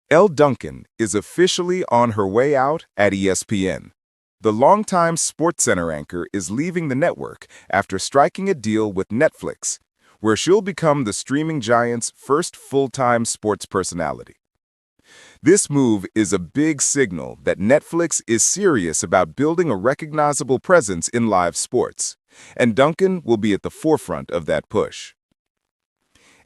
Elle Duncan is officially on her way out at ESPN. The longtime SportsCenter anchor is leaving the network after striking a deal with Netflix, where she'll become the streaming giant's first full-time sports personality. This move is a big signal that Netflix is serious about building a recognizable presence in live sports, and Duncan will be at the forefront of that push.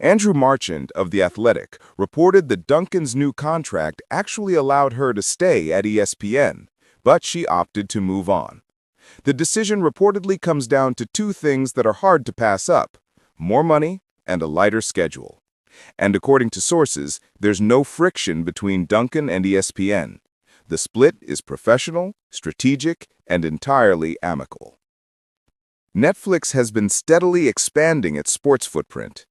Andrew Marchand of The Athletic reported that Duncan's new contract actually allowed her to stay at ESPN, but she opted to move on. The decision reportedly comes down to two things that are hard to pass up: more money and a lighter schedule. And according to sources, there's no friction between Duncan and ESPN. The split is professional, strategic, and entirely amicable. Netflix has been steadily expanding its sports footprint.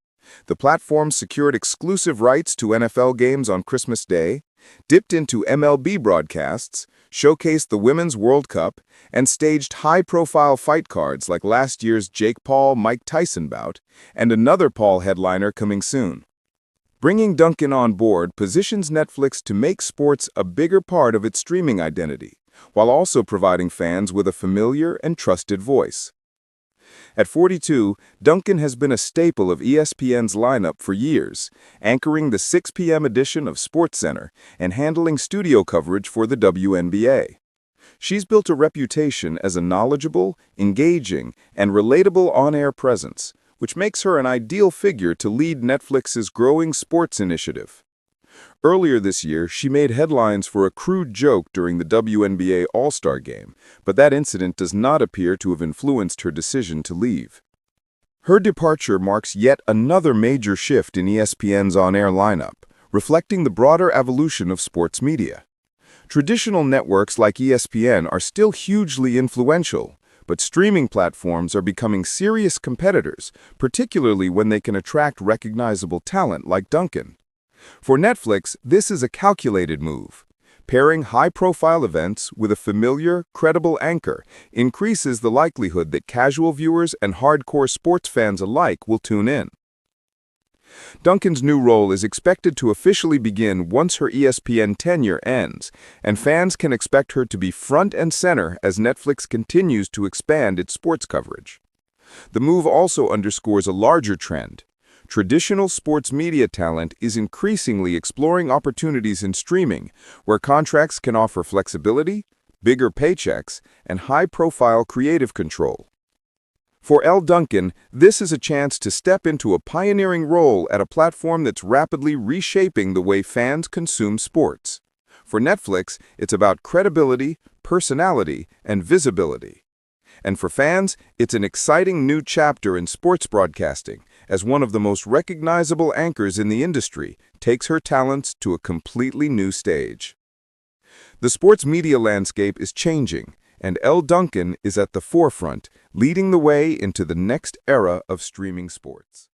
The platform secured exclusive rights to NFL games on Christmas Day, dipped into MLB broadcasts, showcased the Women's World Cup, and staged high-profile fight cards like last year's Jake Paul-Mike Tyson bout, and another Paul headliner coming soon. Bringing Duncan on board positions Netflix to make sports a bigger part of its streaming identity, while also providing fans with a familiar and trusted voice. At 42, Duncan has been a staple of ESPN's lineup for years, anchoring the 6 p.m. edition of SportsCenter and handling studio coverage for the WNBA. She's built a reputation as a knowledgeable, engaging, and relatable on-air presence, which makes her an ideal figure to lead Netflix's growing sports initiative. Earlier this year, she made headlines for a crude joke during the WNBA All-Star Game, but that incident does not appear to have influenced her decision to leave. Her departure marks yet another major shift in ESPN's on-air lineup, reflecting the broader evolution of sports media. Traditional networks like ESPN are still hugely influential, but streaming platforms are becoming serious competitors, particularly when they can attract recognizable talent like Duncan. For Netflix, this is a calculated move. Pairing high-profile events with a familiar, credible anchor increases the likelihood that casual viewers and hardcore sports fans alike will tune in. Duncan's new role is expected to officially begin once her ESPN tenure ends, and fans can expect her to be front and center as Netflix continues to expand its sports coverage. The move also underscores a larger trend. Traditional sports media talent is increasingly exploring opportunities in streaming, where contracts can offer flexibility, bigger paychecks, and high-profile creative control. For Elle Duncan, this is a chance to step into a pioneering role at a platform that's rapidly reshaping the way fans consume sports. For Netflix, it's about credibility, personality, and visibility. And for fans, it's an exciting new chapter in sports broadcasting, as one of the most recognizable anchors in the industry takes her talents to a completely new stage. The sports media landscape is changing, and Elle Duncan is at the forefront, leading the way into the next era of streaming sports.